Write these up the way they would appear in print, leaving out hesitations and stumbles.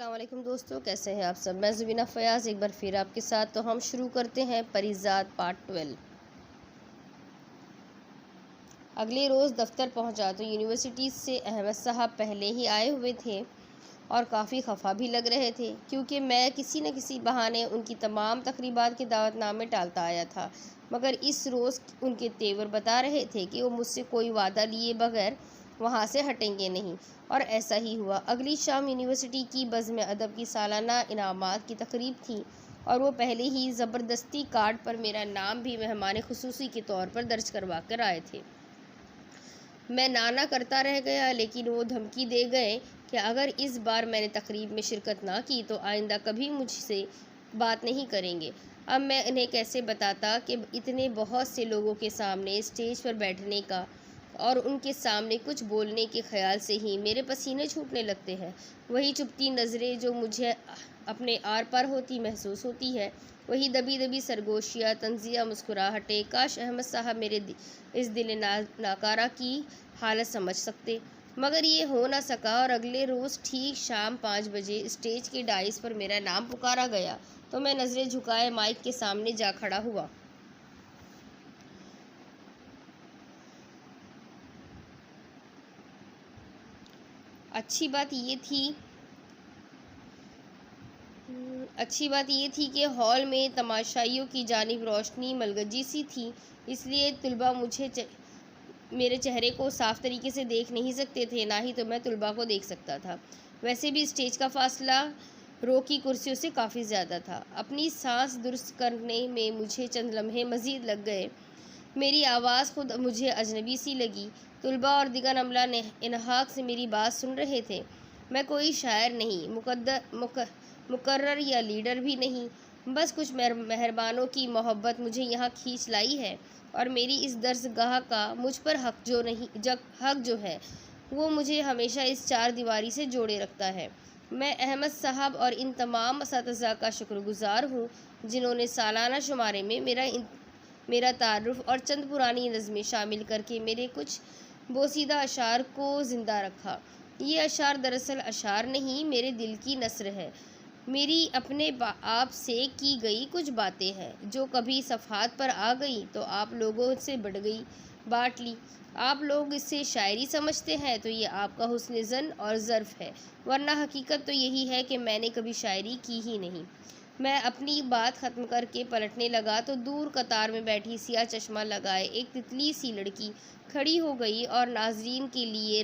अस्सलाम वालेकुम दोस्तों, कैसे हैं आप सब। मैं ज़ुबीना फ़याज़ एक बार फिर आपके साथ। तो हम शुरू करते हैं परिज़ात पार्ट 12। अगले रोज़ दफ्तर पहुंचा तो यूनिवर्सिटी से अहमद साहब पहले ही आए हुए थे और काफ़ी खफा भी लग रहे थे, क्योंकि मैं किसी न किसी बहाने उनकी तमाम तकरीबात के दावतनामे टालता आया था। मगर इस रोज़ उनके तेवर बता रहे थे कि वो मुझसे कोई वादा लिए बगैर वहाँ से हटेंगे नहीं, और ऐसा ही हुआ। अगली शाम यूनिवर्सिटी की बज़्म अदब की सालाना इनामात की तकरीब थी और वो पहले ही ज़बरदस्ती कार्ड पर मेरा नाम भी मेहमान खुसूसी के तौर पर दर्ज करवा कर आए थे। मैं नाना करता रह गया, लेकिन वो धमकी दे गए कि अगर इस बार मैंने तकरीब में शिरकत ना की तो आइंदा कभी मुझसे बात नहीं करेंगे। अब मैं इन्हें कैसे बताता कि इतने बहुत से लोगों के सामने स्टेज पर बैठने का और उनके सामने कुछ बोलने के ख्याल से ही मेरे पसीने छूटने लगते हैं। वही चुभती नज़रें जो मुझे अपने आर पार होती महसूस होती है, वही दबी दबी सरगोशियाँ, तंजिया मुस्कुराहटें। काश अहमद साहब मेरे इस दिल नाकारा की हालत समझ सकते, मगर ये हो ना सका। और अगले रोज़ ठीक शाम 5 बजे स्टेज के डाइस पर मेरा नाम पुकारा गया तो मैं नज़रें झुकाए माइक के सामने जा खड़ा हुआ। अच्छी बात ये थी कि हॉल में तमाशाइयों की जानिब रोशनी मलगजी सी थी, इसलिए तुलबा मेरे चेहरे को साफ तरीके से देख नहीं सकते थे, ना ही तो मैं तुलबा को देख सकता था। वैसे भी स्टेज का फासला रो की कुर्सियों से काफ़ी ज़्यादा था। अपनी सांस दुरुस्त करने में मुझे चंद लम्हे मज़ीद लग गए। मेरी आवाज़ खुद मुझे अजनबी सी लगी। तुलबा और दिगर अमला ने इन्हाक से मेरी बात सुन रहे थे। मैं कोई शायर नहीं, मुकर्रर या लीडर भी नहीं, बस कुछ मेहरबानों की मोहब्बत मुझे यहाँ खींच लाई है, और मेरी इस दर्सगाह का मुझ पर हक जो है वो मुझे हमेशा इस चार दीवारी से जोड़े रखता है। मैं अहमद साहब और इन तमाम असातिज़ा का शुक्रगुज़ार हूँ जिन्होंने सालाना शुमारे में मेरा तारुफ और चंद पुरानी नज़में शामिल करके मेरे कुछ बोसीदा अशार को ज़िंदा रखा। ये अशार दरअसल अशार नहीं, मेरे दिल की नस्र है। मेरी अपने आप से की गई कुछ बातें हैं जो कभी सफ़हात पर आ गई तो आप लोगों से बाँट ली। आप लोग इससे शायरी समझते हैं तो ये आपका हुस्न ज़न और ज़र्फ़ है, वरना हकीकत तो यही है कि मैंने कभी शायरी की ही नहीं। मैं अपनी बात ख़त्म करके पलटने लगा तो दूर कतार में बैठी सियाह चश्मा लगाए एक तितली सी लड़की खड़ी हो गई और नाजरीन के लिए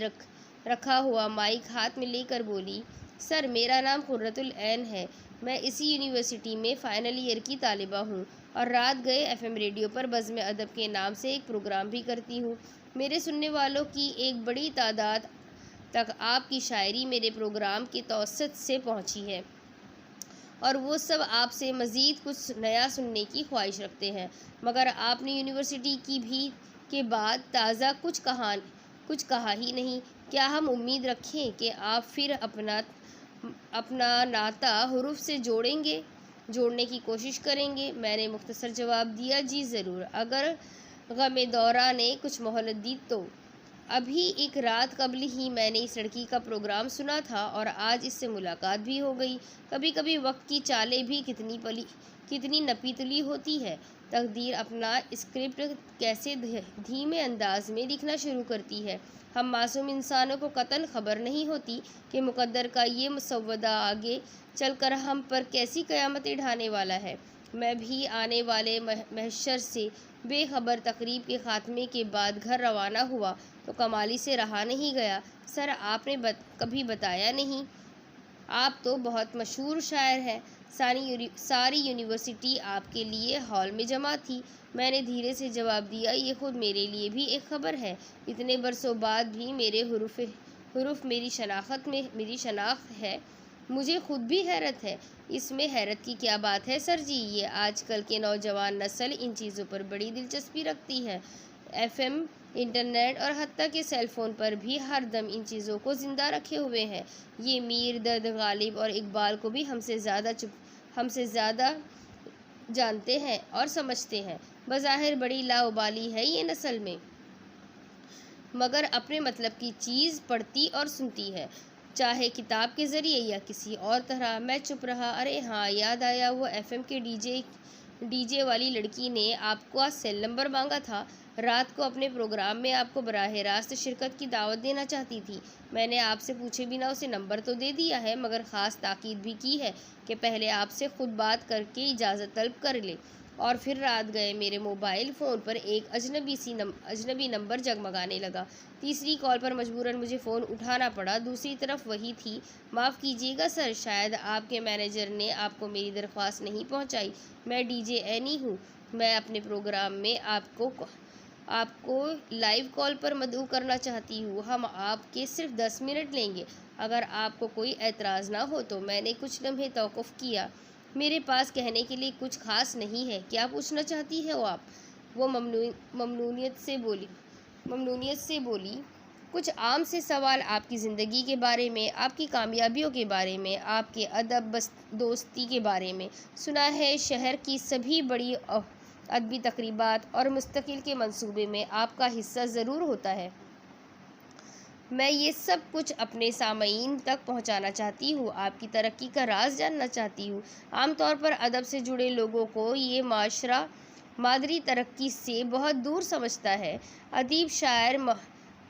रखा हुआ माइक हाथ में लेकर बोली, सर मेरा नाम खुर्रतुल ऐन है। मैं इसी यूनिवर्सिटी में फ़ाइनल ईयर की तालिबा हूँ और रात गए FM रेडियो पर बज़्म अदब के नाम से एक प्रोग्राम भी करती हूँ। मेरे सुनने वालों की एक बड़ी तादाद तक आपकी शायरी मेरे प्रोग्राम के तवस्सुत से पहुँची है और वो सब आपसे मज़ीद कुछ नया सुनने की ख्वाहिश रखते हैं, मगर आपने यूनिवर्सिटी के बाद ताज़ा कुछ कहा ही नहीं। क्या हम उम्मीद रखें कि आप फिर अपना नाता हुरूफ से जोड़ने की कोशिश करेंगे? मैंने मुख्तसर जवाब दिया, जी ज़रूर, अगर गमे दौरा ने कुछ मोहलत दी तो। अभी एक रात कबल ही मैंने इस लड़की का प्रोग्राम सुना था और आज इससे मुलाकात भी हो गई। कभी कभी वक्त की चालें भी कितनी नपीतली होती है। तकदीर अपना स्क्रिप्ट कैसे धीमे अंदाज में लिखना शुरू करती है। हम मासूम इंसानों को कतन खबर नहीं होती कि मुकद्दर का ये मुसव्वदा आगे चलकर हम पर कैसी क़यामतें ढाने वाला है। मैं भी आने वाले महशर से बेखबर तकरीब के ख़ात्मे के बाद घर रवाना हुआ तो कमाली से रहा नहीं गया। सर आपने कभी बताया नहीं, आप तो बहुत मशहूर शायर हैं। सारी यूनिवर्सिटी आपके लिए हॉल में जमा थी। मैंने धीरे से जवाब दिया, ये खुद मेरे लिए भी एक ख़बर है। इतने बरसों बाद भी मेरे हुरूफ मेरी शनाख्त है। मुझे खुद भी हैरत है। इसमें हैरत की क्या बात है सर जी? ये आजकल के नौजवान नस्ल इन चीज़ों पर बड़ी दिलचस्पी रखती है। FM, इंटरनेट और हत्ता के सेल फ़ोन पर भी हर दम इन चीज़ों को ज़िंदा रखे हुए हैं। ये मीर, दर्द, गालिब और इकबाल को भी हमसे ज़्यादा जानते हैं और समझते हैं। बज़ाहिर बड़ी लाउबाली है ये नस्ल में, मगर अपने मतलब की चीज़ पढ़ती और सुनती है। चाहे किताब के ज़रिए या किसी और तरह। मैं चुप रहा। अरे हाँ, याद आया, वो एफएम के डीजे वाली लड़की ने आपका सेल नंबर मांगा था। रात को अपने प्रोग्राम में आपको बराह रास्त शिरकत की दावत देना चाहती थी। मैंने आपसे पूछे बिना उसे नंबर तो दे दिया है, मगर ख़ास ताकीद भी की है कि पहले आपसे खुद बात करके इजाज़त तलब कर ले। और फिर रात गए मेरे मोबाइल फ़ोन पर एक अजनबी नंबर जगमगाने लगा। तीसरी कॉल पर मजबूरन मुझे फ़ोन उठाना पड़ा। दूसरी तरफ वही थी। माफ़ कीजिएगा सर, शायद आपके मैनेजर ने आपको मेरी दरख्वास्त नहीं पहुंचाई। मैं डीजे एनी हूँ। मैं अपने प्रोग्राम में आपको लाइव कॉल पर मदऊ करना चाहती हूँ। हम आपके सिर्फ 10 मिनट लेंगे, अगर आपको कोई एतराज़ ना हो तो। मैंने कुछ लम्हे तौक़ुफ़ किया। मेरे पास कहने के लिए कुछ ख़ास नहीं है। क्या पूछना चाहती हो आप? वो ममनूनियत से बोली। कुछ आम से सवाल, आपकी ज़िंदगी के बारे में, आपकी कामयाबियों के बारे में, आपके अदब दोस्ती के बारे में। सुना है शहर की सभी बड़ी अदबी तकरीबात और मुस्तकिल के मंसूबे में आपका हिस्सा ज़रूर होता है। मैं ये सब कुछ अपने सामईन तक पहुंचाना चाहती हूँ। आपकी तरक्की का राज जानना चाहती हूँ। आमतौर पर अदब से जुड़े लोगों को ये माशरा मादरी तरक्की से बहुत दूर समझता है। अदीब शायर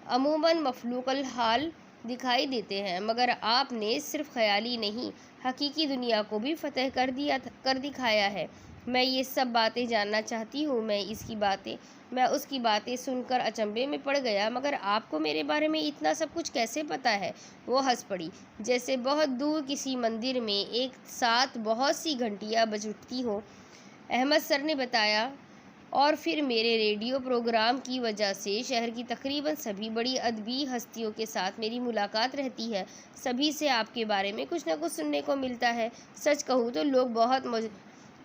अमूमन मफलूकल हाल दिखाई देते हैं, मगर आपने सिर्फ ख़याली नहीं, हकीकी दुनिया को भी फ़तह कर दिखाया है। मैं ये सब बातें जानना चाहती हूँ। मैं उसकी बातें सुनकर अचंभे में पड़ गया। मगर आपको मेरे बारे में इतना सब कुछ कैसे पता है? वो हंस पड़ी, जैसे बहुत दूर किसी मंदिर में एक साथ बहुत सी घंटियाँ बज उठती हों। अहमद सर ने बताया, और फिर मेरे रेडियो प्रोग्राम की वजह से शहर की तकरीबन सभी बड़ी अदबी हस्तियों के साथ मेरी मुलाकात रहती है। सभी से आपके बारे में कुछ न कुछ सुनने को मिलता है। सच कहूँ तो लोग बहुत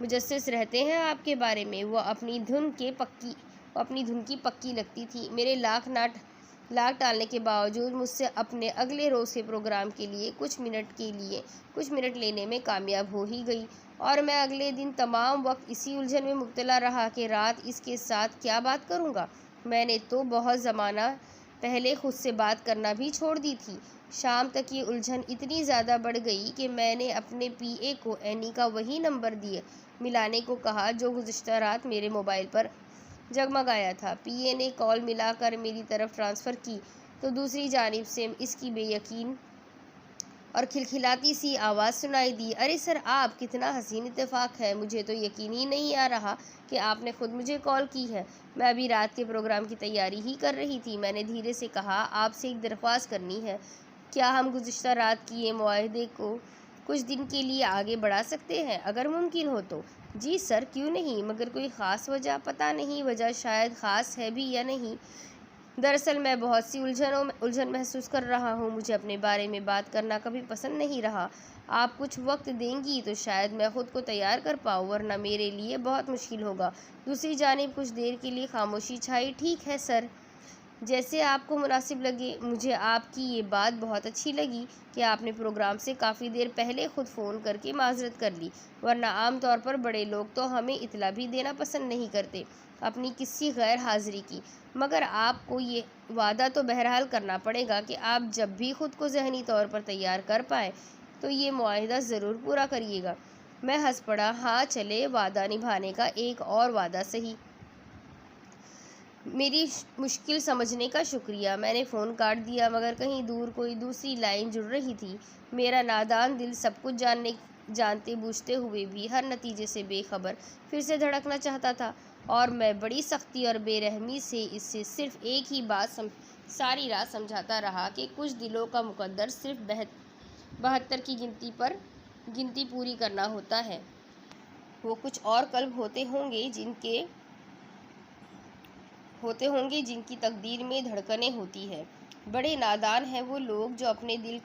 मुजस्सिस रहते हैं आपके बारे में। वो अपनी धुन की पक्की लगती थी। मेरे लाख टालने के बावजूद मुझसे अपने अगले रोज़ के प्रोग्राम के लिए कुछ मिनट लेने में कामयाब हो ही गई। और मैं अगले दिन तमाम वक्त इसी उलझन में मुब्तला रहा कि रात इसके साथ क्या बात करूँगा। मैंने तो बहुत ज़माना पहले खुद से बात करना भी छोड़ दी थी। शाम तक ये उलझन इतनी ज़्यादा बढ़ गई कि मैंने अपने पीए को एनी का वही नंबर मिलाने को कहा जो गुज़िश्ता रात मेरे मोबाइल पर जगमगाया था। पीए ने कॉल मिलाकर मेरी तरफ ट्रांसफ़र की तो दूसरी जानिब से इसकी बेयकीन और खिलखिलाती सी आवाज़ सुनाई दी। अरे सर, आप, कितना हसीन इत्तेफाक है। मुझे तो यकीन ही नहीं आ रहा कि आपने खुद मुझे कॉल की है। मैं अभी रात के प्रोग्राम की तैयारी ही कर रही थी। मैंने धीरे से कहा, आपसे एक दरख्वास्त करनी है। क्या हम गुज़िश्ता रात किए मुआहदे को कुछ दिन के लिए आगे बढ़ा सकते हैं, अगर मुमकिन हो तो? जी सर, क्यों नहीं, मगर कोई ख़ास वजह? पता नहीं, वजह शायद ख़ास है भी या नहीं। दरअसल मैं बहुत सी उलझन महसूस कर रहा हूँ। मुझे अपने बारे में बात करना कभी पसंद नहीं रहा। आप कुछ वक्त देंगी तो शायद मैं ख़ुद को तैयार कर पाऊँ, वरना मेरे लिए बहुत मुश्किल होगा। दूसरी जानिब कुछ देर के लिए खामोशी छाई। ठीक है सर, जैसे आपको मुनासिब लगे। मुझे आपकी ये बात बहुत अच्छी लगी कि आपने प्रोग्राम से काफ़ी देर पहले ख़ुद फ़ोन करके माजरत कर ली, वरना आम तौर पर बड़े लोग तो हमें इतला भी देना पसंद नहीं करते अपनी किसी गैर हाज़िरी की। मगर आपको ये वादा तो बहरहाल करना पड़ेगा कि आप जब भी ख़ुद को ज़हनी तौर पर तैयार कर पाएँ तो ये मुआहिदा ज़रूर पूरा करिएगा। मैं हंस पड़ा। हाँ, चले, वादा निभाने का एक और वादा सही। मेरी मुश्किल समझने का शुक्रिया। मैंने फ़ोन काट दिया, मगर कहीं दूर कोई दूसरी लाइन जुड़ रही थी। मेरा नादान दिल सब कुछ जानते बूझते हुए भी हर नतीजे से बेखबर फिर से धड़कना चाहता था, और मैं बड़ी सख्ती और बेरहमी से इससे सिर्फ एक ही बात सारी रात समझाता रहा कि कुछ दिलों का मुकद्दर सिर्फ 72 की गिनती पूरी करना होता है। वो कुछ और कल्ब होते होंगे जिनकी तकदीर में धड़कनें होती है। बड़े नादान हैं वो लोग जो अपने दिल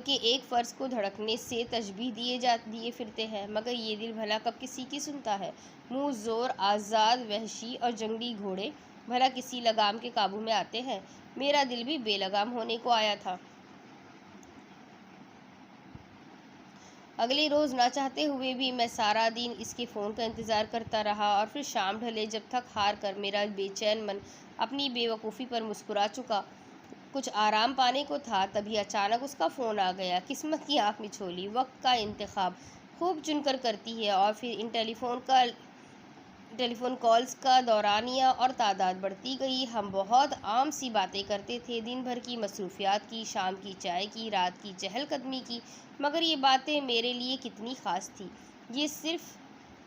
के एक फ़र्ज़ को धड़कने से तशबीह दिए फिरते हैं, मगर ये दिल भला कब किसी की सुनता है? मुँह ज़ोर आज़ाद वहशी और जंगली घोड़े भला किसी लगाम के काबू में आते हैं? मेरा दिल भी बेलगाम होने को आया था। अगले रोज़ ना चाहते हुए भी मैं सारा दिन इसके फ़ोन का इंतज़ार करता रहा, और फिर शाम ढले जब थक हार कर मेरा बेचैन मन अपनी बेवकूफ़ी पर मुस्कुरा चुका। कुछ आराम पाने को था, तभी अचानक उसका फ़ोन आ गया। किस्मत की आँख मिचोली, वक्त का इंतखाब खूब चुनकर करती है, और फिर इन टेलीफोन कॉल्स का दौरानिया और तादाद बढ़ती गई। हम बहुत आम सी बातें करते थे, दिन भर की मसरूफियात की, शाम की चाय की, रात की चहलकदमी की, मगर ये बातें मेरे लिए कितनी ख़ास थी, ये सिर्फ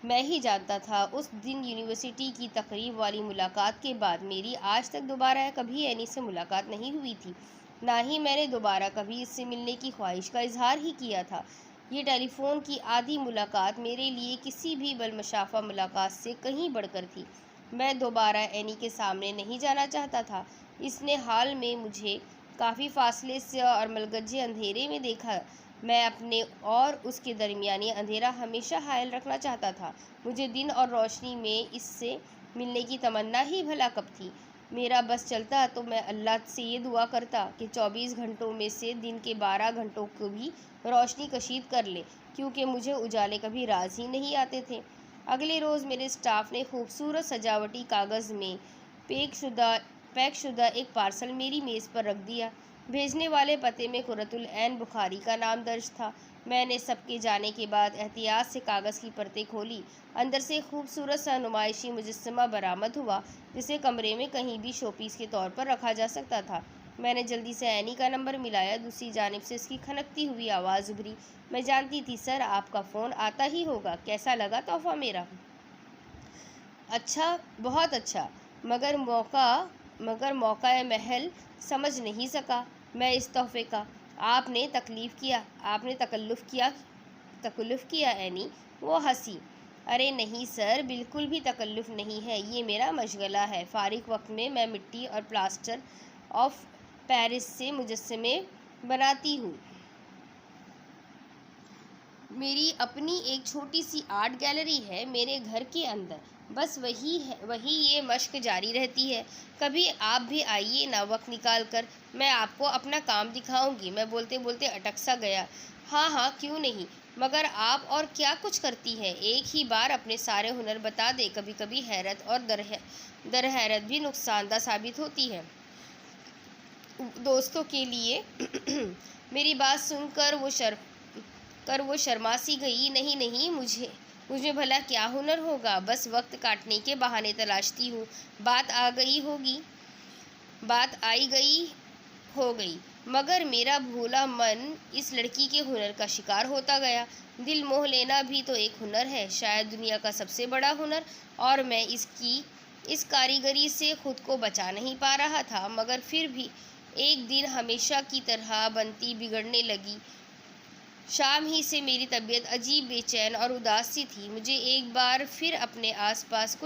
मैं ही जानता था। उस दिन यूनिवर्सिटी की तकरीब वाली मुलाकात के बाद मेरी आज तक दोबारा कभी एनी से मुलाकात नहीं हुई थी, ना ही मैंने दोबारा कभी इससे मिलने की ख्वाहिश का इजहार ही किया था। ये टेलीफोन की आधी मुलाकात मेरे लिए किसी भी बलमशाफा मुलाकात से कहीं बढ़कर थी। मैं दोबारा एनी के सामने नहीं जाना चाहता था। इसने हाल में मुझे काफ़ी फासले से और मलगजे अंधेरे में देखा। मैं अपने और उसके दरमियानी अंधेरा हमेशा हायल रखना चाहता था। मुझे दिन और रोशनी में इससे मिलने की तमन्ना ही भला कब थी। मेरा बस चलता तो मैं अल्लाह से ये दुआ करता कि 24 घंटों में से दिन के 12 घंटों को भी रोशनी कशीद कर ले, क्योंकि मुझे उजाले कभी राज ही नहीं आते थे। अगले रोज़ मेरे स्टाफ ने खूबसूरत सजावटी कागज़ में पैक शुदा एक पार्सल मेरी मेज़ पर रख दिया। भेजने वाले पते में कुर्रतुल ऐन बुखारी का नाम दर्ज था। मैंने सबके जाने के बाद एहतियात से कागज़ की परतें खोली। अंदर से खूबसूरत सा नुमाइशी मुजस्समा बरामद हुआ, जिसे कमरे में कहीं भी शोपीस के तौर पर रखा जा सकता था। मैंने जल्दी से एनी का नंबर मिलाया। दूसरी जानिब से इसकी खनकती हुई आवाज़ उभरी। मैं जानती थी, सर आपका फ़ोन आता ही होगा। कैसा लगा तोहफ़ा मेरा? अच्छा, बहुत अच्छा, मगर मौका महल समझ नहीं सका मैं इस तोहफ़े का। आपने तकल्लुफ़ किया एनी। वो हंसी। अरे नहीं सर, बिल्कुल भी तकल्लुफ़ नहीं है, ये मेरा मशगला है। फ़ारिग वक्त में मैं मिट्टी और प्लास्टर ऑफ पेरिस से मुजस्समे बनाती हूँ। मेरी अपनी एक छोटी सी आर्ट गैलरी है मेरे घर के अंदर। बस वही ये मश्क जारी रहती है। कभी आप भी आइए ना, वक्त निकाल कर, मैं आपको अपना काम दिखाऊंगी। मैं बोलते बोलते अटक सा गया। हाँ हाँ, क्यों नहीं, मगर आप और क्या कुछ करती हैं? एक ही बार अपने सारे हुनर बता दे। कभी कभी हैरत और दर हैरत भी नुकसानदा साबित होती है दोस्तों के लिए। मेरी बात सुनकर वो शर्मा सी गई। नहीं नहीं, मुझे भला क्या हुनर होगा, बस वक्त काटने के बहाने तलाशती हूँ। बात आई गई हो गई, मगर मेरा भोला मन इस लड़की के हुनर का शिकार होता गया। दिल मोह लेना भी तो एक हुनर है, शायद दुनिया का सबसे बड़ा हुनर, और मैं इस कारीगरी से खुद को बचा नहीं पा रहा था। मगर फिर भी एक दिन हमेशा की तरह बनती बिगड़ने लगी। शाम ही से मेरी तबीयत अजीब बेचैन और उदास सी थी। मुझे एक बार फिर अपने आसपास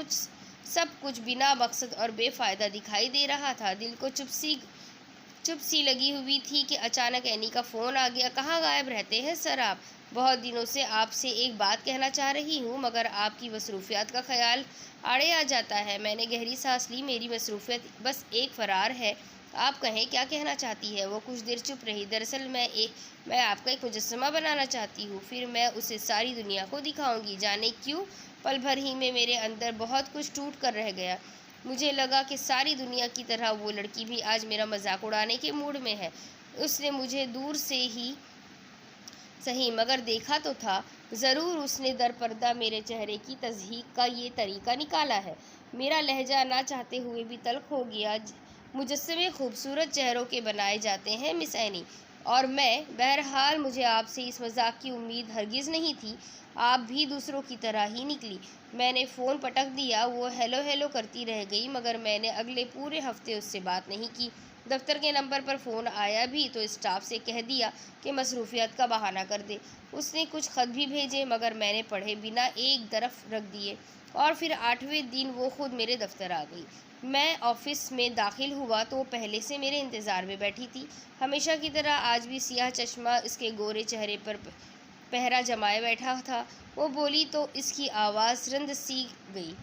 सब कुछ बिना मकसद और बेफ़ायदा दिखाई दे रहा था। दिल को चुप सी लगी हुई थी कि अचानक एनी का फ़ोन आ गया। कहाँ गायब रहते हैं सर आप? बहुत दिनों से आपसे एक बात कहना चाह रही हूँ, मगर आपकी मसरूफियात का ख्याल आड़े आ जाता है। मैंने गहरी सांस ली। मेरी मसरूफियत बस एक फ़रार है। आप कहें, क्या कहना चाहती है? वो कुछ देर चुप रही। दरअसल मैं आपका एक मुजस्समा बनाना चाहती हूँ, फिर मैं उसे सारी दुनिया को दिखाऊंगी। जाने क्यों, पल भर ही में मेरे अंदर बहुत कुछ टूट कर रह गया। मुझे लगा कि सारी दुनिया की तरह वो लड़की भी आज मेरा मजाक उड़ाने के मूड में है। उसने मुझे दूर से ही सही, मगर देखा तो था ज़रूर। उसने दरपर्दा मेरे चेहरे की तज़हीक का ये तरीका निकाला है। मेरा लहजा ना चाहते हुए भी तल्ख हो गया। मुजस्समे खूबसूरत चेहरों के बनाए जाते हैं मिस एनी, और बहरहाल मुझे आपसे इस मजाक की उम्मीद हरगिज़ नहीं थी। आप भी दूसरों की तरह ही निकली। मैंने फ़ोन पटक दिया। वो हेलो हेलो करती रह गई, मगर मैंने अगले पूरे हफ्ते उससे बात नहीं की। दफ्तर के नंबर पर फ़ोन आया भी तो स्टाफ से कह दिया कि मसरूफियत का बहाना कर दे। उसने कुछ ख़त भी भेजे, मगर मैंने पढ़े बिना एक तरफ रख दिए, और फिर 8वें दिन वो खुद मेरे दफ्तर आ गई। मैं ऑफिस में दाखिल हुआ तो वो पहले से मेरे इंतज़ार में बैठी थी। हमेशा की तरह आज भी सियाह चश्मा इसके गोरे चेहरे पर पहरा जमाए बैठा था। वो बोली तो इसकी आवाज़ रंद सी गई,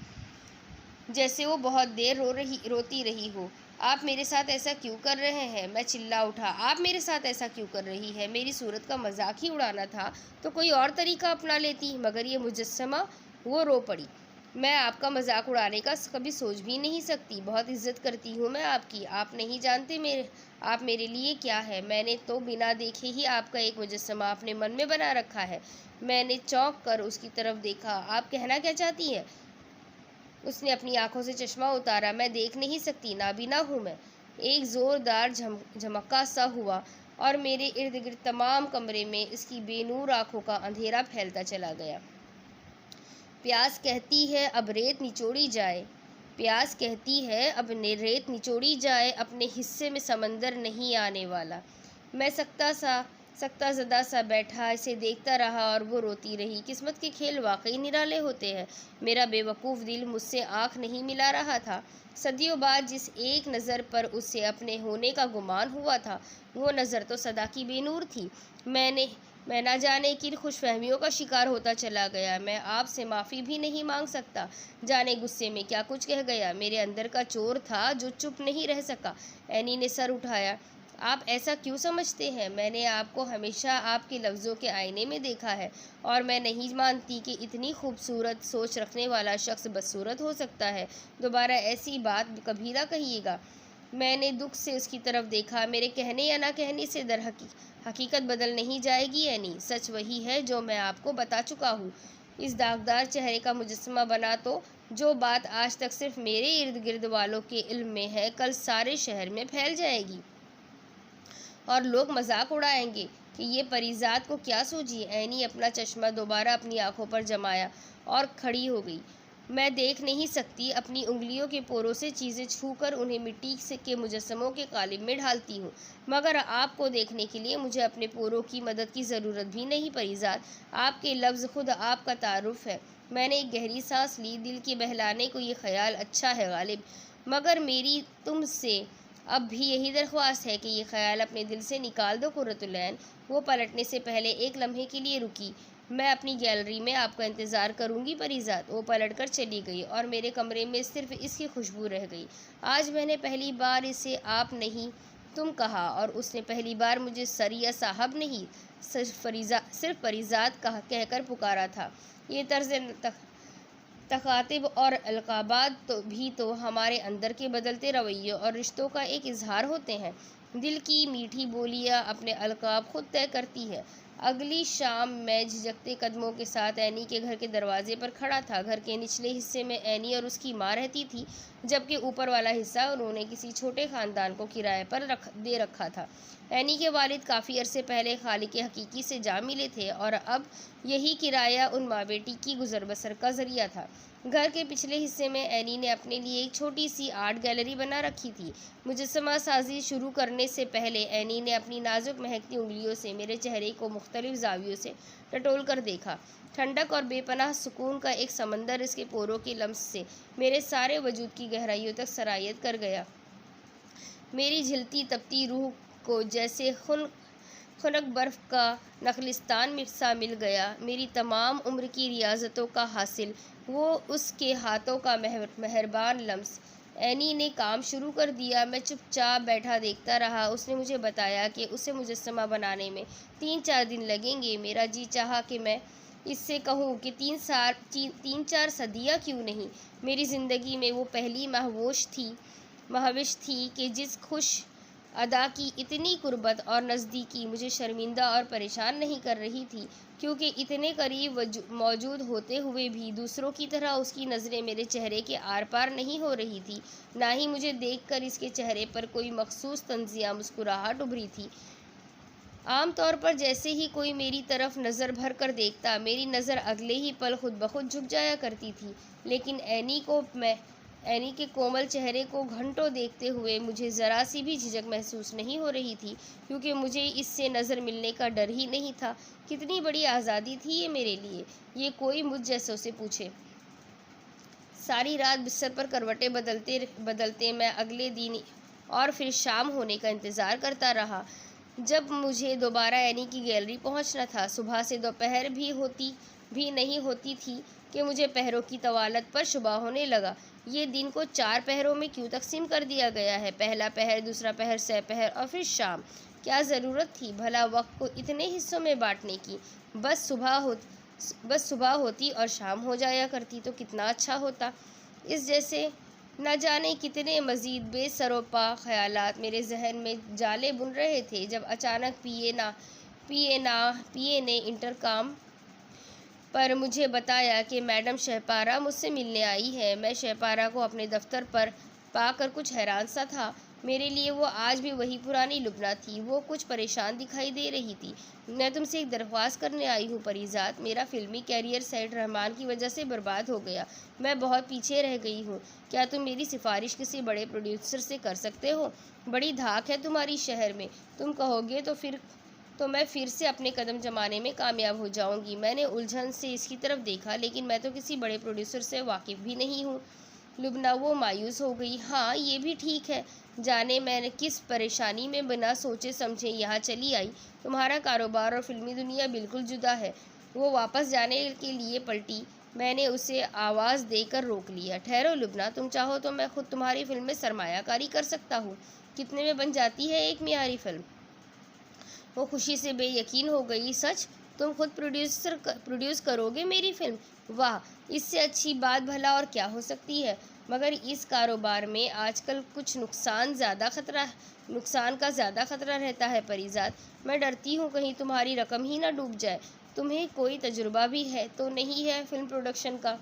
जैसे वो बहुत देर रोती रही हो। आप मेरे साथ ऐसा क्यों कर रहे हैं? मैं चिल्ला उठा। आप मेरे साथ ऐसा क्यों कर रही है? मेरी सूरत का मजाक ही उड़ाना था तो कोई और तरीका अपना लेती, मगर ये मुजस्समा। वो रो पड़ी। मैं आपका मजाक उड़ाने का कभी सोच भी नहीं सकती। बहुत इज्जत करती हूँ मैं आपकी। आप नहीं जानते आप मेरे लिए क्या है। मैंने तो बिना देखे ही आपका एक मुजस्समा अपने मन में बना रखा है। मैंने चौंक कर उसकी तरफ देखा। आप कहना क्या चाहती हैं? उसने अपनी आंखों से चश्मा उतारा। मैं देख नहीं सकती, नाबीना हूँ मैं। एक जोरदार झमक्का सा हुआ और मेरे इर्द गिर्द तमाम कमरे में इसकी बेनूर आंखों का अंधेरा फैलता चला गया। प्यास कहती है अब रेत निचोड़ी जाए। प्यास कहती है अब रेत निचोड़ी जाए, अपने हिस्से में समंदर नहीं आने वाला। मैं सख्ता ज़दा सा बैठा इसे देखता रहा और वो रोती रही। किस्मत के खेल वाकई निराले होते हैं। मेरा बेवकूफ़ दिल मुझसे आँख नहीं मिला रहा था। सदियों बाद जिस एक नज़र पर उससे अपने होने का गुमान हुआ था, वो नज़र तो सदा की बेनूर थी। मैं ना जाने किन खुशफहमियों का शिकार होता चला गया। मैं आपसे माफ़ी भी नहीं मांग सकता। जाने गुस्से में क्या कुछ कह गया। मेरे अंदर का चोर था जो चुप नहीं रह सका। एनी ने सर उठाया। आप ऐसा क्यों समझते हैं? मैंने आपको हमेशा आपके लफ्ज़ों के आईने में देखा है और मैं नहीं मानती कि इतनी खूबसूरत सोच रखने वाला शख्स बदसूरत हो सकता है। दोबारा ऐसी बात कभी ना कहिएगा। मैंने दुख से उसकी तरफ देखा। मेरे कहने या ना कहने से हकीकत बदल नहीं जाएगी एनी। सच वही है जो मैं आपको बता चुका हूँ। इस दागदार चेहरे का मुजस्समा बना तो जो बात आज तक सिर्फ मेरे इर्द गिर्द वालों के इल्म में है, कल सारे शहर में फैल जाएगी और लोग मजाक उड़ाएंगे कि ये परीजात को क्या सूझी। एनी अपना चश्मा दोबारा अपनी आंखों पर जमाया और खड़ी हो गई। मैं देख नहीं सकती। अपनी उंगलियों के पोरों से चीज़ें छूकर उन्हें मिट्टी से के मुजस्समों के कालिब में ढालती हूँ, मगर आपको देखने के लिए मुझे अपने पोरों की मदद की ज़रूरत भी नहीं परीजात। आपके लफ्ज़ खुद आपका तारुफ है। मैंने एक गहरी सांस ली। दिल के बहलाने को ये ख्याल अच्छा है गालिब, मगर मेरी तुमसे अब भी यही दरख्वास्त है कि ये ख्याल अपने दिल से निकाल दो कुर्रतुलैन। वो पलटने से पहले एक लम्हे के लिए रुकी। मैं अपनी गैलरी में आपका इंतज़ार करूंगी परीजात। वो पलट कर चली गई और मेरे कमरे में सिर्फ इसकी खुशबू रह गई। आज मैंने पहली बार इसे आप नहीं तुम कहा और उसने पहली बार मुझे सर या साहब नहीं, सिर्फ परीजात कहकर पुकारा था। ये तर्ज तखातिब और अलकाबात तो हमारे अंदर के बदलते रवैयों और रिश्तों का एक इजहार होते हैं। दिल की मीठी बोलियां अपने अलकाब खुद तय करती है। अगली शाम मैं झिझकते कदमों के साथ एनी के घर के दरवाजे पर खड़ा था। घर के निचले हिस्से में एनी और उसकी माँ रहती थी, जबकि ऊपर वाला हिस्सा उन्होंने किसी छोटे ख़ानदान को किराए पर दे रखा था। एनी के वालिद काफ़ी अरसे पहले खालिक हकीकी से जा मिले थे और अब यही किराया उन माँ बेटी की गुजर बसर का ज़रिया था। घर के पिछले हिस्से में एनी ने अपने लिए एक छोटी सी आर्ट गैलरी बना रखी थी। मुजस्समा साजी शुरू करने से पहले एनी ने अपनी नाजुक महकती उंगलियों से मेरे चेहरे को मुख्तलिफ जावियों से टटोल कर देखा। ठंडक और बेपनाह सुकून का एक समंदर इसके पोरों के लम्स से मेरे सारे वजूद की गहराइयों तक सरायत कर गया। मेरी झिलती तपती रूह को जैसे खुनक बर्फ़ का नखलिस्तान सा मिल गया। मेरी तमाम उम्र की रियाजतों का हासिल वो उसके हाथों का मेहरबान लम्स। एनी ने काम शुरू कर दिया। मैं चुपचाप बैठा देखता रहा। उसने मुझे बताया कि उसे मुजस्समा बनाने में 3-4 दिन लगेंगे। मेरा जी चाहा कि मैं इससे कहूँ कि 3-4 सदियाँ क्यों नहीं। मेरी ज़िंदगी में वो पहली महविश थी कि जिस खुश अदा की इतनी कुर्बत और नज़दीकी मुझे शर्मिंदा और परेशान नहीं कर रही थी, क्योंकि इतने करीब मौजूद होते हुए भी दूसरों की तरह उसकी नज़रें मेरे चेहरे के आर पार नहीं हो रही थी। ना ही मुझे देखकर इसके चेहरे पर कोई मखसूस तंज़िया मुस्कुराहट उभरी थी। आम तौर पर जैसे ही कोई मेरी तरफ नज़र भर कर देखता, मेरी नज़र अगले ही पल खुद ब खुद झुक जाया करती थी। लेकिन एनी के कोमल चेहरे को घंटों देखते हुए मुझे ज़रा सी भी झिझक महसूस नहीं हो रही थी, क्योंकि मुझे इससे नज़र मिलने का डर ही नहीं था। कितनी बड़ी आज़ादी थी ये मेरे लिए, ये कोई मुझ जैसों से पूछे। सारी रात बिस्तर पर करवटें बदलते बदलते मैं अगले दिन और फिर शाम होने का इंतज़ार करता रहा, जब मुझे दोबारा एनी की गैलरी पहुंचना था। सुबह से दोपहर भी नहीं होती थी कि मुझे पहरों की तवालत पर शुबा होने लगा। ये दिन को 4 पहरों में क्यों तकसीम कर दिया गया है? पहला पहर, दूसरा पहर, सह पहर और फिर शाम। क्या ज़रूरत थी भला वक्त को इतने हिस्सों में बांटने की? बस बस सुबह होती और शाम हो जाया करती तो कितना अच्छा होता। इस जैसे न जाने कितने मज़ीद बेसरोपा ख़यालात मेरे जहन में जाले बुन रहे थे, जब अचानक पीए ने इंटरकॉम पर मुझे बताया कि मैडम शहपारा मुझसे मिलने आई है। मैं शहपारा को अपने दफ्तर पर पाकर कुछ हैरान सा था। मेरे लिए वो आज भी वही पुरानी लुबना थी। वो कुछ परेशान दिखाई दे रही थी। मैं तुमसे एक दरख्वास्त करने आई हूँ परिजात। मेरा फिल्मी कैरियर सैयद रहमान की वजह से बर्बाद हो गया। मैं बहुत पीछे रह गई हूँ। क्या तुम मेरी सिफारिश किसी बड़े प्रोड्यूसर से कर सकते हो? बड़ी धाक है तुम्हारी शहर में। तुम कहोगे तो मैं फिर से अपने कदम जमाने में कामयाब हो जाऊंगी। मैंने उलझन से इसकी तरफ देखा, लेकिन मैं तो किसी बड़े प्रोड्यूसर से वाकिफ़ भी नहीं हूँ। लुबना वो मायूस हो गई। हाँ, ये भी ठीक है। जाने मैंने किस परेशानी में बिना सोचे समझे यहाँ चली आई। तुम्हारा कारोबार और फिल्मी दुनिया बिल्कुल जुदा है। वो वापस जाने के लिए पलटी। मैंने उसे आवाज़ देकर रोक लिया। ठहरो लुबना, तुम चाहो तो मैं खुद तुम्हारी फिल्म में सरमायाकारी कर सकता हूँ। कितने में बन जाती है एक मियारी फिल्म? वो खुशी से बेयकीन हो गई। सच? तुम खुद प्रोड्यूस करोगे मेरी फिल्म? वाह, इससे अच्छी बात भला और क्या हो सकती है। मगर इस कारोबार में आजकल कुछ नुकसान का ज़्यादा खतरा रहता है परिजात। मैं डरती हूँ कहीं तुम्हारी रकम ही ना डूब जाए। तुम्हें कोई तजुर्बा भी है तो नहीं है फिल्म प्रोडक्शन का?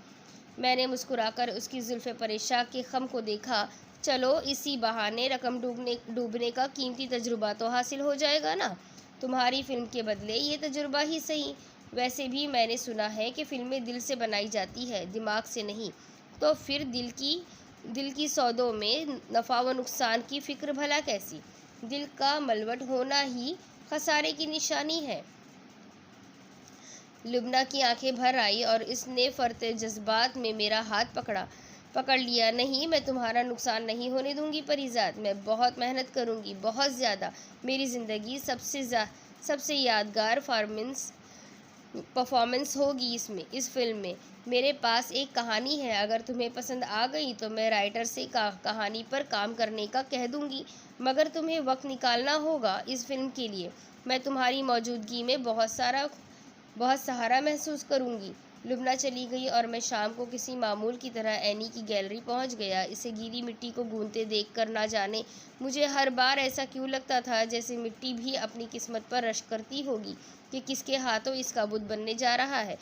मैंने मुस्कुराकर उसकी जुल्फ़े परेशान के खम को देखा। चलो, इसी बहाने रकम डूबने का कीमती तजुर्बा तो हासिल हो जाएगा ना। तुम्हारी फिल्म के बदले ये तजुर्बा ही सही। वैसे भी मैंने सुना है कि फिल्में दिल से बनाई जाती है, दिमाग से नहीं। तो फिर दिल की सौदों में नफ़ा व नुकसान की फ़िक्र भला कैसी? दिल का मलवट होना ही खसारे की निशानी है। लुबना की आंखें भर आई और इसने फरते जज्बात में मेरा हाथ पकड़ लिया। नहीं, मैं तुम्हारा नुकसान नहीं होने दूंगी परिजात। मैं बहुत मेहनत करूंगी, बहुत ज़्यादा। मेरी ज़िंदगी सबसे यादगार परफॉर्मेंस होगी इस फिल्म में। मेरे पास एक कहानी है। अगर तुम्हें पसंद आ गई तो मैं राइटर से कहानी पर काम करने का कह दूंगी। मगर तुम्हें वक्त निकालना होगा इस फिल्म के लिए। मैं तुम्हारी मौजूदगी में बहुत सहारा महसूस करूंगी। लुबना चली गई और मैं शाम को किसी मामूल की तरह एनी की गैलरी पहुंच गया। इसे गीली मिट्टी को गूंथते देखकर ना जाने मुझे हर बार ऐसा क्यों लगता था जैसे मिट्टी भी अपनी किस्मत पर रश्क करती होगी कि किसके हाथों इसका बुत बनने जा रहा है।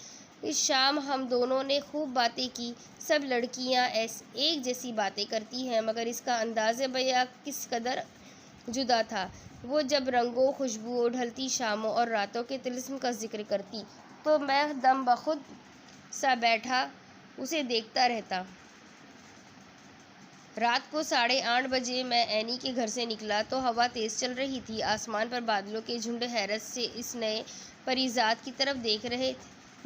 इस शाम हम दोनों ने खूब बातें की। सब लड़कियां एक जैसी बातें करती हैं, मगर इसका अंदाज़े बयां किस कदर जुदा था। वो जब रंगों, खुशबुओं, ढलती शामों और रातों के तिलिस्म का जिक्र करती तो मैं दम बखुद सा बैठा उसे देखता रहता। रात को 8:30 बजे मैं एनी के घर से निकला तो हवा तेज़ चल रही थी। आसमान पर बादलों के झुंड हैरत से इस नए परिजात की तरफ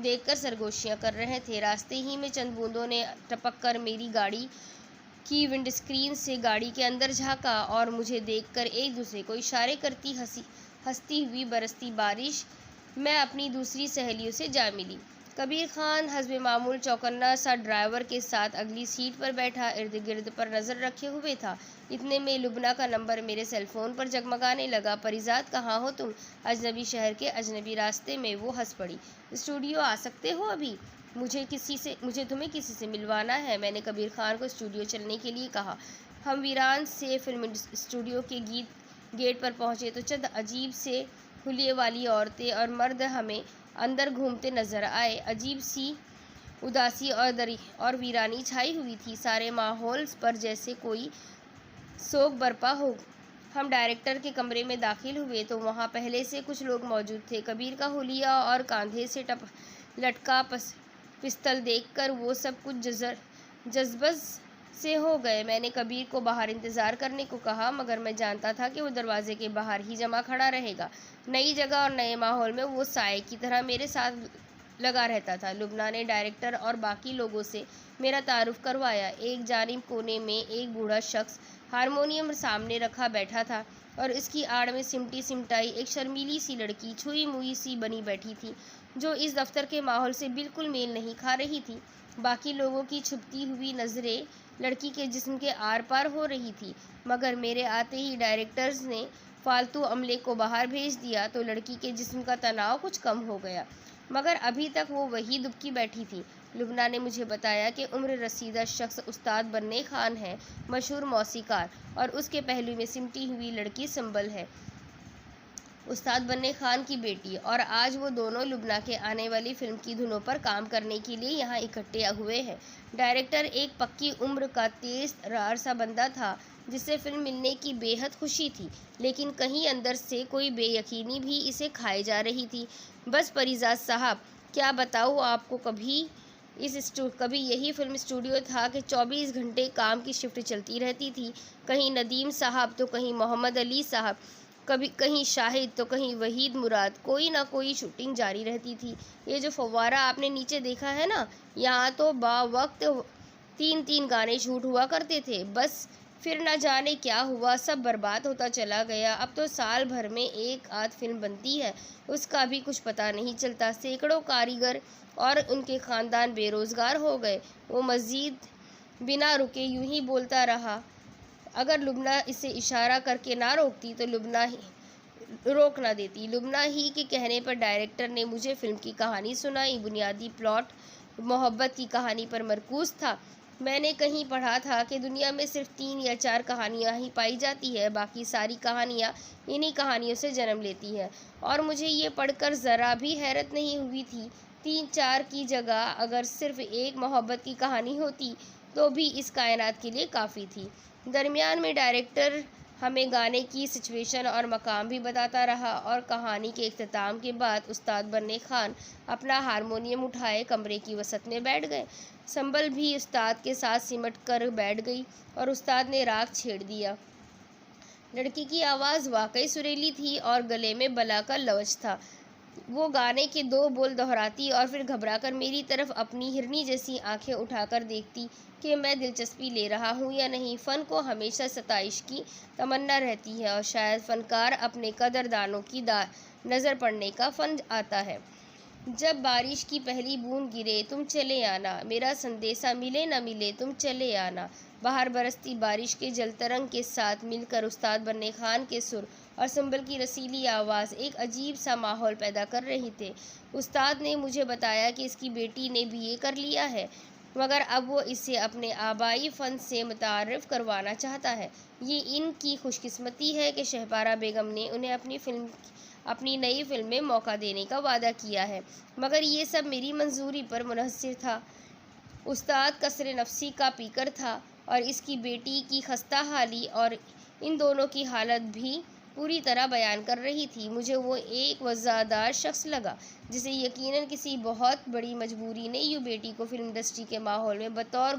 देखकर सरगोशियां कर रहे थे। रास्ते ही में चंद बूंदों ने टपक कर मेरी गाड़ी की विंडस्क्रीन से गाड़ी के अंदर झांका और मुझे देखकर एक दूसरे को इशारे करती हंसती हुई बरसती बारिश मैं अपनी दूसरी सहेलियों से जा मिली। कबीर खान हस्बे मामूल चौकन्ना सा ड्राइवर के साथ अगली सीट पर बैठा इर्द गिर्द पर नज़र रखे हुए था। इतने में लुबना का नंबर मेरे सेलफोन पर जगमगाने लगा। परिजात, कहाँ हो तुम? अजनबी शहर के अजनबी रास्ते में वो हंस पड़ी। स्टूडियो आ सकते हो अभी? मुझे तुम्हें किसी से मिलवाना है। मैंने कबीर खान को स्टूडियो चलने के लिए कहा। हम वीरान से फिल्म स्टूडियो के गेट पर पहुँचे तो चंद अजीब से हुलिये वाली औरतें और मर्द हमें अंदर घूमते नजर आए। अजीब सी उदासी और वीरानी छाई हुई थी। सारे माहौल पर जैसे कोई सोग बरपा हो। हम डायरेक्टर के कमरे में दाखिल हुए तो वहाँ पहले से कुछ लोग मौजूद थे। कबीर का हुलिया और कांधे से लटका पिस्तल देखकर वो सब कुछ जज्बज़ से हो गए। मैंने कबीर को बाहर इंतज़ार करने को कहा, मगर मैं जानता था कि वो दरवाजे के बाहर ही जमा खड़ा रहेगा। नई जगह और नए माहौल में वो साए की तरह मेरे साथ लगा रहता था। लुबना ने डायरेक्टर और बाकी लोगों से मेरा तारुफ करवाया। एक जानिब कोने में एक बूढ़ा शख्स हारमोनियम सामने रखा बैठा था और इसकी आड़ में सिमटी सिमटाई एक शर्मीली सी लड़की छुई मुई सी बनी बैठी थी, जो इस दफ्तर के माहौल से बिल्कुल मेल नहीं खा रही थी। बाकी लोगों की छुपती हुई नज़रें लड़की के जिस्म के आर पार हो रही थी, मगर मेरे आते ही डायरेक्टर्स ने फालतू अमले को बाहर भेज दिया तो लड़की के जिस्म का तनाव कुछ कम हो गया। मगर अभी तक वो वही दुबकी बैठी थी। लुबना ने मुझे बताया कि उम्र रसीदा शख्स उस्ताद बन्ने खान है, मशहूर मौसीकार, और उसके पहलू में सिमटी हुई लड़की संबल है, उस्ताद बन्ने खान की बेटी, और आज वो दोनों लुबना के आने वाली फिल्म की धुनों पर काम करने के लिए यहाँ इकट्ठे हुए हैं। डायरेक्टर एक पक्की उम्र का तेज तर्रार सा बंदा था जिससे फिल्म मिलने की बेहद खुशी थी, लेकिन कहीं अंदर से कोई बेयकीनी भी इसे खाए जा रही थी। बस परिजाद साहब, क्या बताऊँ आपको, कभी यही फिल्म स्टूडियो था कि 24 घंटे काम की शिफ्ट चलती रहती थी। कहीं नदीम साहब तो कहीं मोहम्मद अली साहब, कभी कहीं शाहिद तो कहीं वहीद मुराद, कोई ना कोई शूटिंग जारी रहती थी। ये जो फव्वारा आपने नीचे देखा है ना, यहाँ तो बावक्त 3-3 गाने शूट हुआ करते थे। बस फिर न जाने क्या हुआ, सब बर्बाद होता चला गया। अब तो साल भर में एक आध फिल्म बनती है, उसका भी कुछ पता नहीं चलता। सैकड़ों कारीगर और उनके ख़ानदान बेरोज़गार हो गए। वो मज़ीद बिना रुके यूं ही बोलता रहा। अगर लुबना इसे इशारा करके ना रोकती तो लुबना ही रोक ना देती। लुबना ही के कहने पर डायरेक्टर ने मुझे फिल्म की कहानी सुनाई। बुनियादी प्लॉट मोहब्बत की कहानी पर मरकूज़ था। मैंने कहीं पढ़ा था कि दुनिया में सिर्फ 3 या 4 कहानियाँ ही पाई जाती है, बाकी सारी कहानियाँ इन्हीं कहानियों से जन्म लेती है। और मुझे ये पढ़कर ज़रा भी हैरत नहीं हुई थी। 3-4 की जगह अगर सिर्फ एक मोहब्बत की कहानी होती तो भी इस कायनात के लिए काफ़ी थी। दरमियान में डायरेक्टर हमें गाने की सिचुएशन और मकाम भी बताता रहा, और कहानी के इख्तिताम के बाद उस्ताद बन्ने खान अपना हारमोनियम उठाए कमरे की वसत में बैठ गए। संबल भी उस्ताद के साथ सिमट कर बैठ गई और उस्ताद ने राग छेड़ दिया। लड़की की आवाज़ वाकई सुरीली थी और गले में बला का लवज था। वो गाने के 2 बोल दोहराती और फिर घबराकर मेरी तरफ अपनी हिरनी जैसी आंखें उठाकर देखती कि मैं दिलचस्पी ले रहा हूँ या नहीं। फ़न को हमेशा सताइश की तमन्ना रहती है और शायद फ़नकार अपने कदरदानों की नज़र पड़ने का फ़न आता है। जब बारिश की पहली बूंद गिरे तुम चले आना, मेरा संदेशा मिले न मिले तुम चले आना। बाहर बरसती बारिश के जलतरंग के साथ मिलकर उस्ताद बन्ने खान के सुर और संबल की रसीली आवाज़ एक अजीब सा माहौल पैदा कर रही थे। उस्ताद ने मुझे बताया कि इसकी बेटी ने BA कर लिया है, मगर अब वो इसे अपने आबाई फ़न से मुतारिफ़ करवाना चाहता है। ये इनकी खुशकिस्मती है कि शहपारा बेगम ने उन्हें अपनी नई फिल्म में मौका देने का वादा किया है, मगर ये सब मेरी मंजूरी पर मुनहसर था। उस्ताद कसरे नफसी का पीकर था और इसकी बेटी की खस्ता हाली और इन दोनों की हालत भी पूरी तरह बयान कर रही थी। मुझे वो एक वज़ादार शख्स लगा जिसे यकीनन किसी बहुत बड़ी मजबूरी ने यूँ बेटी को फिल्म इंडस्ट्री के माहौल में बतौर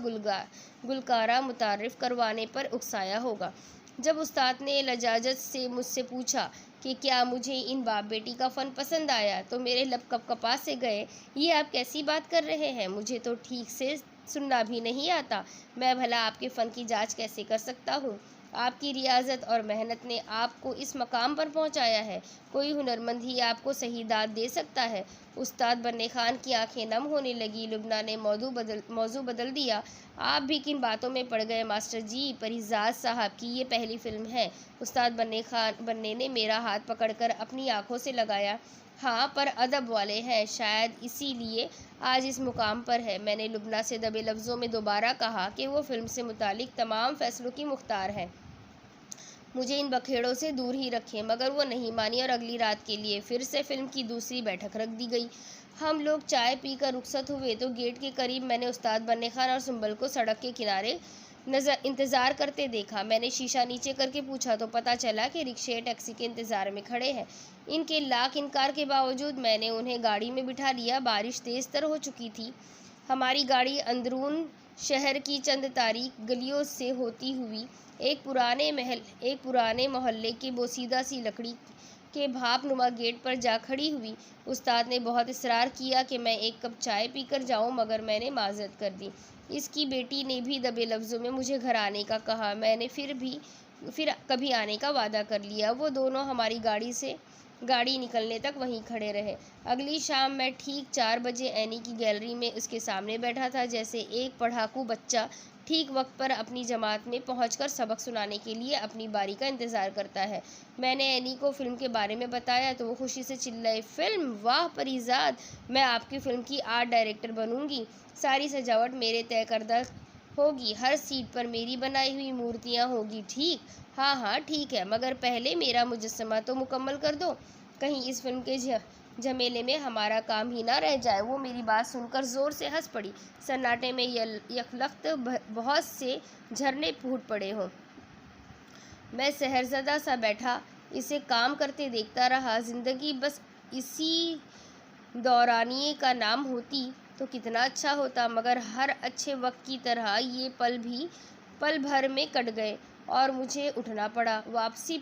गुलकारा मुतारिफ़ करवाने पर उकसाया होगा। जब उस्ताद ने लजाजत से मुझसे पूछा कि क्या मुझे इन बाप बेटी का फ़न पसंद आया, तो मेरे लब कपकपा से गए। ये आप कैसी बात कर रहे हैं, मुझे तो ठीक से सुनना भी नहीं आता। मैं भला आपके फ़न की जांच कैसे कर सकता हूँ। आपकी रियाजत और मेहनत ने आपको इस मकाम पर पहुँचाया है। कोई हुनरमंद ही आपको सही दाद दे सकता है। उस्ताद बन्ने खान की आंखें नम होने लगी। लुबना ने मौजू बदल दिया। आप भी किन बातों में पड़ गए मास्टर जी? परिजाद साहब की ये पहली फिल्म है। उस्ताद बन्ने ने मेरा हाथ पकड़कर अपनी आंखों से लगाया। हाँ, पर अदब वाले हैं, शायद इसीलिए आज इस मुकाम पर है। मैंने लुबना से दबे लफ्ज़ों में दोबारा कहा कि वो फिल्म से मुतालिक तमाम फ़ैसलों की मुख्तार है, मुझे इन बखेड़ों से दूर ही रखें। मगर वो नहीं मानी और अगली रात के लिए फिर से फिल्म की दूसरी बैठक रख दी गई। हम लोग चाय पीकर रुखसत हुए तो गेट के करीब मैंने उस्ताद बन्ने खान और संबल को सड़क के किनारे इंतज़ार करते देखा। मैंने शीशा नीचे करके पूछा तो पता चला कि रिक्शे टैक्सी के इंतज़ार में खड़े हैं। इनके लाख इनकार के बावजूद मैंने उन्हें गाड़ी में बिठा लिया। बारिश तेज़ तर हो चुकी थी। हमारी गाड़ी अंदरून शहर की चंद तारीक गलियों से होती हुई एक पुराने मोहल्ले की बोसीदा सी लकड़ी के भापनुमा गेट पर जा खड़ी हुई। उस्ताद ने बहुत इसरार किया कि मैं एक कप चाय पीकर जाऊं, मगर मैंने माजरत कर दी। इसकी बेटी ने भी दबे लफ्ज़ों में मुझे घर आने का कहा। मैंने फिर कभी आने का वादा कर लिया। वो दोनों हमारी गाड़ी निकलने तक वहीं खड़े रहे। अगली शाम मैं ठीक 4 बजे एनी की गैलरी में उसके सामने बैठा था, जैसे एक पढ़ाकू बच्चा ठीक वक्त पर अपनी जमात में पहुंचकर सबक सुनाने के लिए अपनी बारी का इंतज़ार करता है। मैंने एनी को फ़िल्म के बारे में बताया तो वो खुशी से चिल्लाई, फ़िल्म, वाह परिजाद, मैं आपकी फ़िल्म की आर्ट डायरेक्टर बनूंगी। सारी सजावट मेरे तय करदा होगी, हर सीट पर मेरी बनाई हुई मूर्तियाँ होगी, ठीक? हाँ हाँ ठीक है, मगर पहले मेरा मुजस्समा तो मुकम्मल कर दो, कहीं इस फिल्म के झमेले में हमारा काम ही ना रह जाए। वो मेरी बात सुनकर ज़ोर से हंस पड़ी। सन्नाटे में यकलख्त बहुत से झरने फूट पड़े हों। मैं सहरज़दा सा बैठा इसे काम करते देखता रहा। ज़िंदगी बस इसी दौरानिए का नाम होती तो कितना अच्छा होता, मगर हर अच्छे वक्त की तरह ये पल भी पल भर में कट गए और मुझे उठना पड़ा। वापसी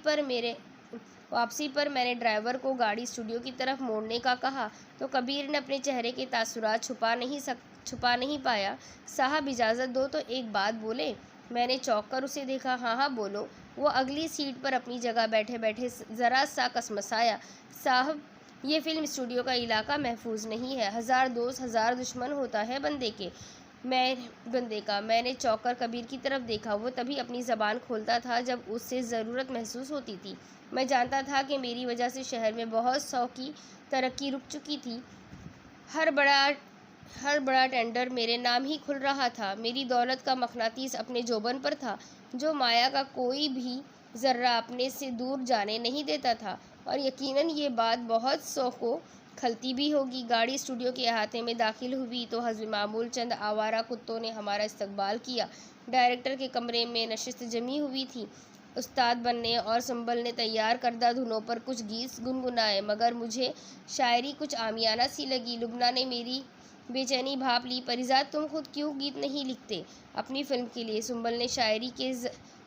पर मैंने ड्राइवर को गाड़ी स्टूडियो की तरफ मोड़ने का कहा तो कबीर ने अपने चेहरे के तासुरात छुपा नहीं पाया। साहब इजाज़त दो तो एक बात बोले। मैंने चौंक कर उसे देखा। हाँ हाँ बोलो। वो अगली सीट पर अपनी जगह बैठे बैठे ज़रा सा कसमसाया। साहब, ये फिल्म स्टूडियो का इलाका महफूज नहीं है, हज़ार दोस्त हज़ार दुश्मन होता है बंदे का। मैंने चौंक कर कबीर की तरफ देखा। वो तभी अपनी ज़बान खोलता था जब उससे ज़रूरत महसूस होती थी। मैं जानता था कि मेरी वजह से शहर में बहुत सौ की तरक्की रुक चुकी थी। हर बड़ा टेंडर मेरे नाम ही खुल रहा था। मेरी दौलत का मकनातीस अपने जोबन पर था, जो माया का कोई भी ज़र्रा अपने से दूर जाने नहीं देता था। और यकीनन ये बात बहुत सौ को खलती भी होगी। गाड़ी स्टूडियो के अहाते में दाखिल हुई तो हस्ब मामूल चंद आवारा कुत्तों ने हमारा इस्तकबाल किया। डायरेक्टर के कमरे में नशिस्त जमी हुई थी। उस्ताद बनने और सुंबल ने तैयार करदा धुनों पर कुछ गीत गुनगुनाए, मगर मुझे शायरी कुछ आमियाना सी लगी। लुबना ने मेरी बेचैनी भाप ली। परिजाद, तुम खुद क्यों गीत नहीं लिखते अपनी फिल्म के लिए? सुंबल ने शायरी के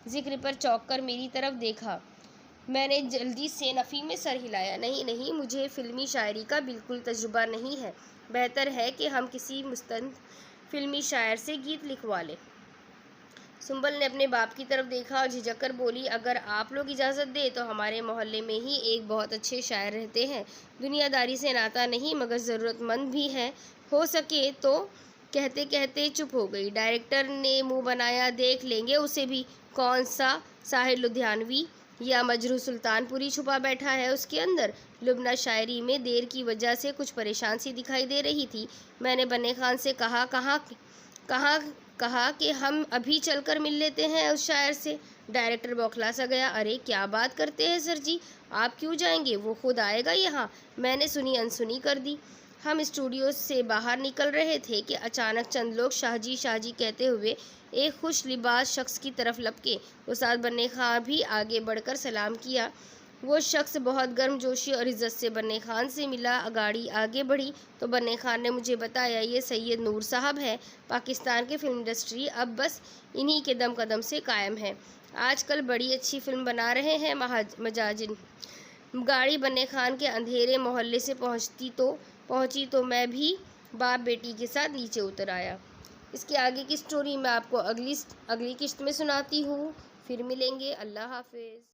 जिक्र पर चौंक कर मेरी तरफ देखा। मैंने जल्दी से नफ़ी में सर हिलाया। नहीं, मुझे फ़िल्मी शायरी का बिल्कुल तजुर्बा नहीं है। बेहतर है कि हम किसी मुस्तंद फ़िल्मी शायर से गीत लिखवा लें। सुंबल ने अपने बाप की तरफ देखा और झिझक कर बोली, अगर आप लोग इजाज़त दें तो हमारे मोहल्ले में ही एक बहुत अच्छे शायर रहते हैं। दुनियादारी से नाता नहीं, मगर ज़रूरतमंद भी हैं। हो सके तो। कहते कहते चुप हो गई। डायरेक्टर ने मुंह बनाया, देख लेंगे उसे भी। कौन सा साहिर लुधियानवी या मजरू सुल्तानपुरी छुपा बैठा है उसके अंदर? लुबना शायरी में देर की वजह से कुछ परेशान सी दिखाई दे रही थी। मैंने बन्ने खान से कहा कि हम अभी चलकर मिल लेते हैं उस शायर से। डायरेक्टर बौखला सा गया। अरे क्या बात करते हैं सर जी, आप क्यों जाएंगे? वो खुद आएगा यहाँ। मैंने सुनी अनसुनी कर दी। हम स्टूडियो से बाहर निकल रहे थे कि अचानक चंद लोग शाहजी कहते हुए एक खुश लिबास शख्स की तरफ लपके। उस्ताद बन्ने खां भी आगे बढ़कर सलाम किया। वो शख्स बहुत गर्मजोशी और इज़्ज़त से बन्ने खान से मिला। गाड़ी आगे बढ़ी तो बन्ने खान ने मुझे बताया, ये सैयद नूर साहब है। पाकिस्तान की फ़िल्म इंडस्ट्री अब बस इन्हीं के दम कदम से कायम है। आजकल बड़ी अच्छी फ़िल्म बना रहे हैं मजाजिन। गाड़ी बन्ने खान के अंधेरे मोहल्ले से पहुंची तो मैं भी बाप बेटी के साथ नीचे उतर आया। इसके आगे की स्टोरी मैं आपको अगली किश्त में सुनाती हूँ। फिर मिलेंगे। अल्लाह हाफिज़।